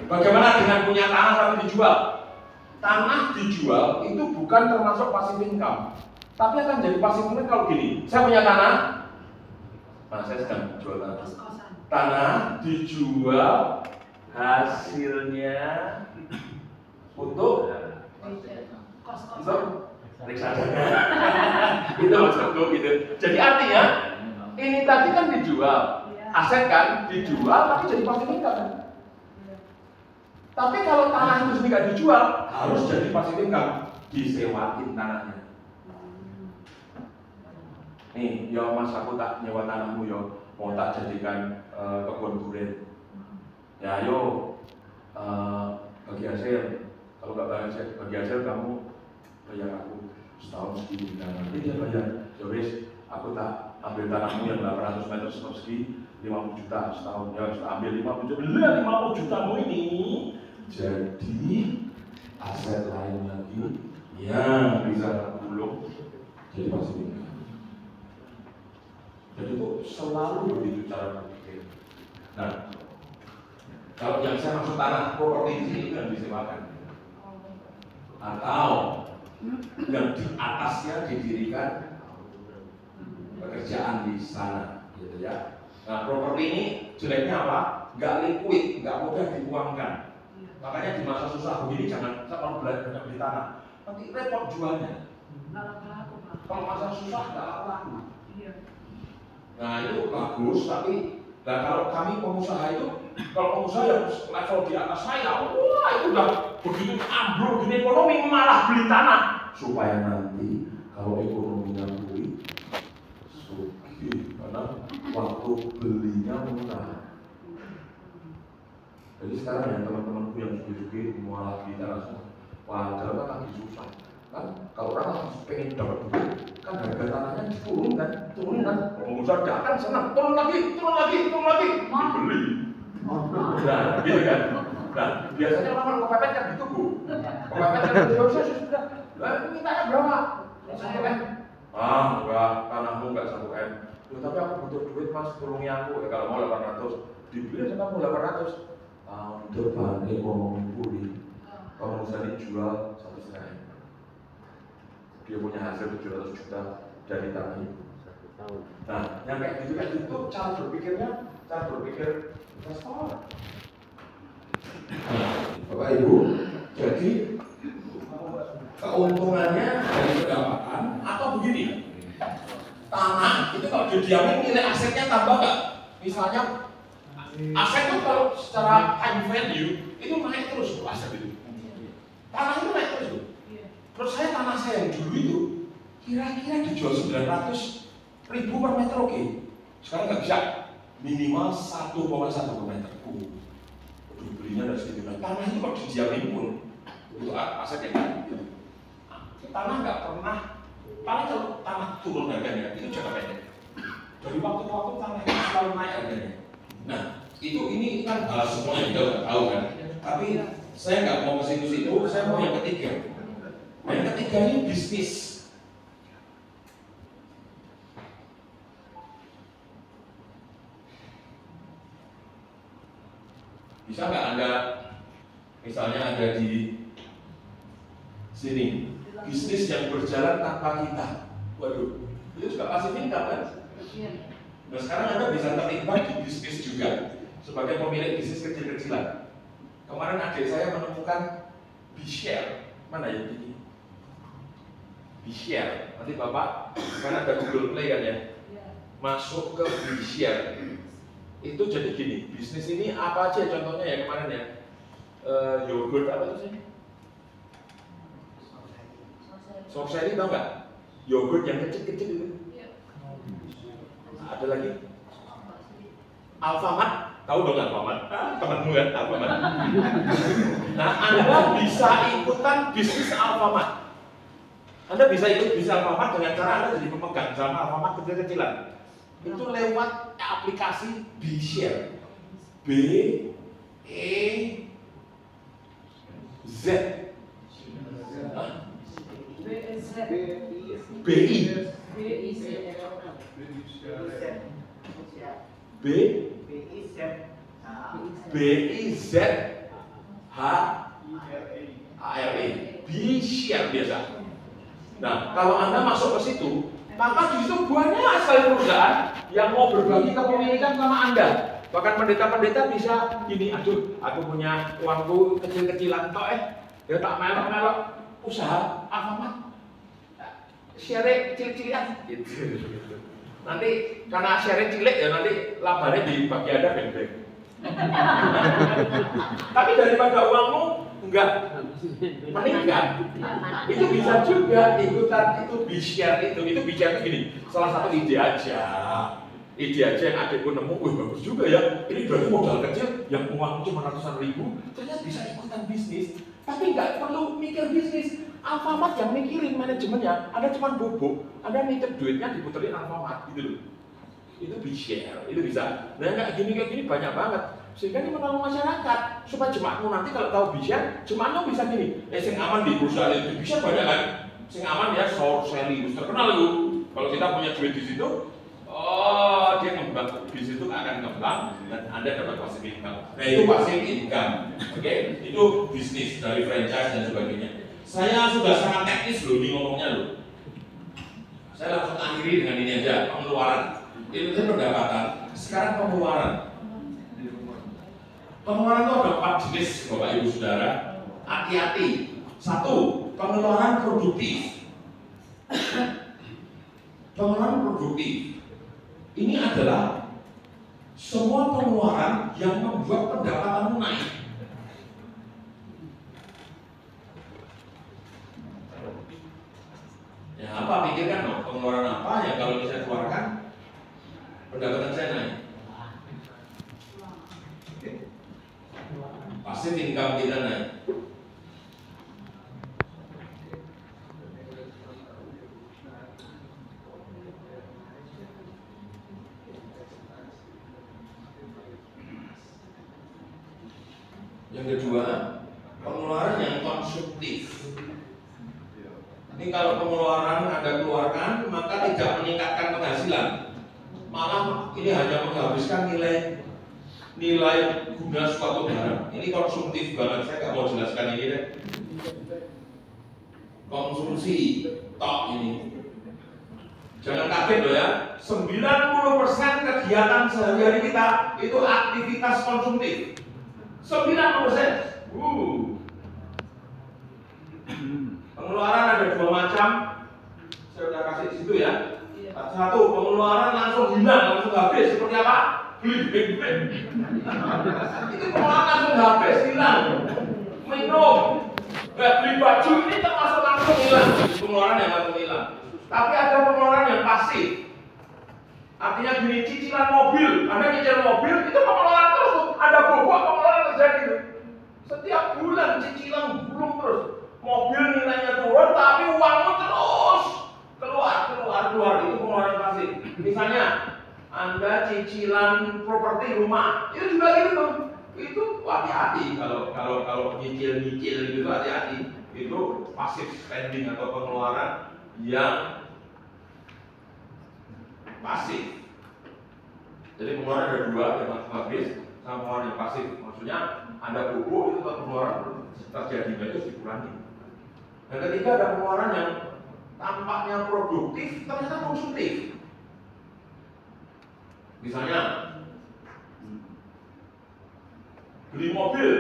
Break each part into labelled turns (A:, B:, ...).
A: Bagaimana dengan punya tanah tapi dijual? Tanah dijual itu bukan termasuk passive income, tapi akan jadi passive income kalau gini. Saya punya tanah, nah saya sedang jual tanah. Tanah dijual, hasilnya untuk reksadana. Itu maksudku gitu. Jadi artinya ini tadi kan dijual, aset kan dijual tapi jadi passive income kan. Tapi kalau tanah itu sendiri nggak dijual, harus jadi passive income, disewain tanahnya. Nih, ya mas aku tak nyewa tanahmu ya, mau tak jadikan kebun durian. Ya ayo bagi hasil. Kalau nggak bagi hasil kamu bayar aku setahun segini. Nah nanti dia bayar. Ya wis, aku tak ambil tanahmu yang 800 meter persegi 50 juta setahun. Ya harus ambil 50 juta. 50 jutamu ini jadi aset lain lagi yang bisa gulung jadi passive income. Jadi itu selalu begitu cara berpikir. Nah, kalau yang saya maksud tanah properti di sini yang disewakan, atau yang di atasnya didirikan pekerjaan di sana, gitu ya. Nah, properti ini jeleknya apa? Nggak liquid, nggak mudah diuangkan. Makanya di masa susah begini jangan kalau belajar beli tanah, nanti repot jualnya. Kalau masa susah nggak laku. Nah itu bagus, tapi kalau kami pengusaha itu, kalau pengusaha yang level di atas saya, wah itu udah begitu ambruk gini ekonomi malah beli tanah supaya nanti kalau ekonominya pulih, karena waktu belinya murah. Jadi sekarang ya teman-temanku yang sugih-sugih malah beli tanah semua. Padahal kan lagi susah. Kan kalau orang pengen dapat duit, kan harga tanahnya turun kan? Pengusaha datang senang, turun lagi, dibeli. Nah, gitu kan? Nah, biasanya orang kepepet kan gitu bu. Kepepet kan gitu, sudah. Lah, mintanya berapa? 1 M. Enggak, tanahmu enggak 1 M. Tapi aku butuh duit mas, tolongi aku. Kalau mau 800, dibeli aja kamu 800. Tahun depan ekonomi pulih, pengusaha ini jual 1,5 M. Dia punya hasil 700 juta dari tanah itu. Nah, yang kayak gitu cara berpikir investor. Bapak Ibu, jadi keuntungannya dari pendapatan atau begini, tanah itu kalau didiamin nilai asetnya tambah nggak? Misalnya aset itu kalau secara time value itu naik terus aset itu. Tanah itu naik terus. Menurut saya tanah saya yang dulu itu kira-kira dijual 900.000 per meter oke. Sekarang nggak bisa, minimal 1,1 per meter. Belinya dari segitu. Tanah itu kalau didiamin pun itu aset yang gitu. Tanah nggak pernah, paling kalau tanah turun harganya itu jangka pendek. Dari waktu ke waktu tanah itu selalu naik harganya. Nah ini kan semuanya kita udah tahu kan. Tapi saya nggak mau ke situ-situ, saya mau yang ketiga. Yang ketiga ini bisnis. Bisa nggak Anda, misalnya ada di sini, bisnis yang berjalan tanpa kita. Waduh, itu juga passive income kan? Nah sekarang Anda bisa terlibat di bisnis juga sebagai pemilik bisnis kecil-kecilan. Kemarin adik saya menemukan B-Share, mana ya ini? B-Share, nanti Bapak, karena ada Google Play kan ya, masuk ke B-Share. Itu jadi gini, bisnis ini apa aja contohnya ya kemarin ya, yogurt apa itu sih? Sorcery tau nggak? Yogurt yang kecil-kecil itu. Ada lagi? Alfamart, tahu dong Alfamart? Temanmu kan Alfamart. Nah Anda bisa ikutan bisnis Alfamart. Anda bisa ikut bisnis Alfamart dengan cara Anda jadi pemegang saham Alfamart kecil-kecilan. Itu lewat aplikasi B-Share. B-E-Z. B-I. B-I-Z-H-A-R-E, B-share biasa. Nah, kalau Anda masuk ke situ, maka di situ banyak sekali perusahaan yang mau berbagi kepemilikan sama Anda. Bahkan pendeta-pendeta bisa gini, aduh, aku punya uangku kecil-kecilan tok ya tak melok-melok usaha Alfamart. Share cilik-cilikan gitu. Nanti karena share cilik ya nanti labarnya dibagi Anda beng-beng. Tapi daripada uangmu enggak meningkat, itu bisa juga ikutan itu B-share itu B-share gini. Salah satu ide aja yang adikku nemu, bagus juga ya. Ini berarti modal kecil yang uang cuma ratusan ribu, ternyata bisa ikutan bisnis. Tapi nggak perlu mikir bisnis. Alfamart yang mikirin manajemennya, Anda cuma bobok, Anda nitip duitnya diputerin Alfamart gitu loh. Itu B-share, itu bisa. Nah kayak gini banyak banget. Sehingga ini menolong masyarakat supaya jemaatmu nanti kalau tahu B-share, jemaatmu bisa gini. Sing aman di perusahaan itu B-share banyak kan? Sing aman ya short selling, terkenal itu. Kalau kita punya duit di situ, oh dia ngembang, bisnis itu akan ngembang dan Anda dapat passive income. Nah itu passive income, oke? Itu bisnis dari franchise dan sebagainya. Saya sudah sangat teknis loh ini ngomongnya loh. Saya langsung akhiri dengan ini aja, pengeluaran. Itu saya pendapatan. Sekarang pengeluaran. Pengeluaran itu ada 4 jenis, Bapak Ibu Saudara. Hati-hati. 1. Pengeluaran produktif. Pengeluaran produktif. Ini adalah semua pengeluaran yang membuat pendapatanmu naik. Ya apa, pikirkan dong, pengeluaran apa yang kalau saya keluarkan pendapatan saya naik. Pasti income kita naik. Yang kedua, pengeluaran yang konsumtif. Ini kalau pengeluaran Anda keluarkan, maka tidak meningkatkan penghasilan. Malah ini hanya menghabiskan nilai guna suatu barang. Ini konsumtif banget, saya nggak mau jelaskan ini deh. Konsumsi tok ini. Jangan kaget loh ya, 90% kegiatan sehari-hari kita itu aktivitas konsumtif. 90%. Pengeluaran ada 2 macam. Saya udah kasih di situ ya. Satu, pengeluaran langsung hilang, langsung habis. Seperti apa? Beli. Itu pengeluaran langsung habis, hilang. Minum, beli baju, ini termasuk langsung hilang. Pengeluaran yang langsung hilang. Tapi ada pengeluaran yang pasif. Artinya gini, cicilan mobil. Anda nyicil mobil, itu pengeluaran terus. Ada bobok pengeluaran terjadi. Setiap bulan cicilan gulung terus. Mobil nilainya turun, tapi uangmu terus keluar. Itu pengeluaran pasif. Misalnya, Anda cicilan properti rumah, itu juga gitu. Itu hati-hati kalau nyicil gitu hati-hati. Itu passive spending atau pengeluaran yang pasif. Jadi pengeluaran ada 2, yang langsung habis sama pengeluaran yang pasif. Maksudnya Anda bobok itu pengeluaran terjadi itu dikurangi. Dan ketiga ada pengeluaran yang tampaknya produktif, ternyata konsumtif. Misalnya beli mobil,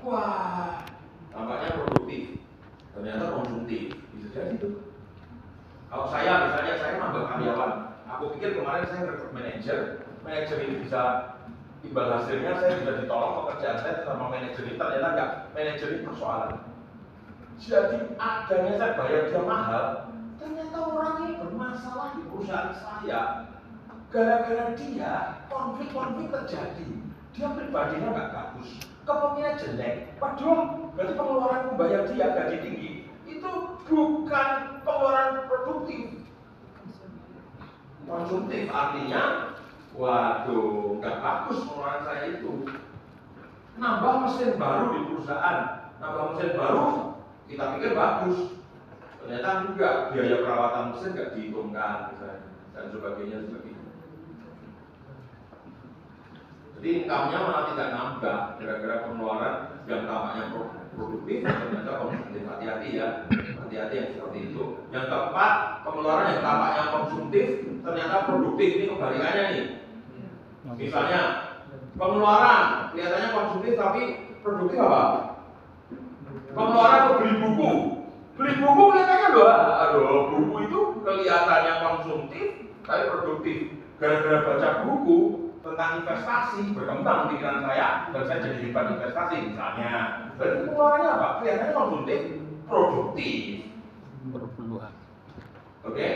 A: wah, tampaknya produktif, ternyata konsumtif. Bisa jadi itu. Kalau saya misalnya saya nambah karyawan, aku pikir kemarin saya rekrut manajer ini bisa imbal hasilnya saya bisa ditolong pekerjaan saya sama manajer ini, ternyata enggak, manajer ini persoalan. Jadi adanya saya bayar dia mahal, ternyata orang ini bermasalah di perusahaan saya. Gara-gara dia, konflik terjadi. Dia pribadinya nggak bagus, kepemimpinan jelek. Waduh, berarti pengeluaran membayar dia gaji tinggi itu bukan pengeluaran produktif. Konsumtif artinya, waduh, nggak bagus pengeluaran saya itu. Nambah mesin baru di perusahaan, nambah mesin baru, kita pikir bagus. Ternyata enggak, biaya perawatan mesin nggak dihitungkan, misalnya, dan sebagainya. Jadi income-nya malah tidak nambah gara-gara pengeluaran yang tampaknya produktif ternyata konsumtif. Hati-hati ya, hati-hati yang seperti itu. Yang keempat, pengeluaran yang tampaknya konsumtif ternyata produktif. Ini kebalikannya nih. Misalnya pengeluaran kelihatannya konsumtif tapi produktif apa? Pengeluaran untuk beli buku. Beli buku kelihatannya buku itu kelihatannya konsumtif tapi produktif. Gara-gara baca buku tentang investasi, berkembang pikiran saya dan saya jadi hebat investasi misalnya. Berarti pengeluarannya apa? Kelihatannya konsumtif, produktif. Oke?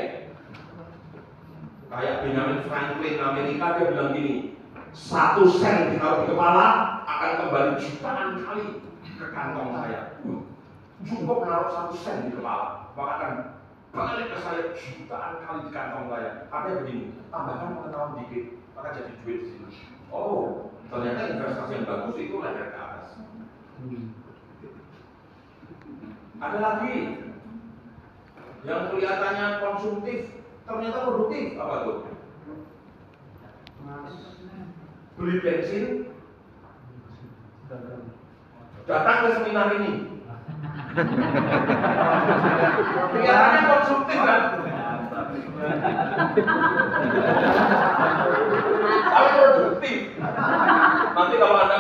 A: Kayak Benjamin Franklin Amerika, dia bilang gini, 1 sen ditaruh di kepala akan kembali jutaan kali ke kantong saya. Cukup menaruh 1 sen di kepala, maka akan balik ke saya jutaan kali di kantong saya. Artinya begini, tambahkan pengetahuan dikit, maka jadi duit di sini. Oh, ternyata investasi yang bagus itu leher ke atas. Ada lagi yang kelihatannya konsumtif, ternyata produktif. Apa tuh? Beli bensin, datang ke seminar ini. Kelihatannya konsumtif kan? Tapi produktif.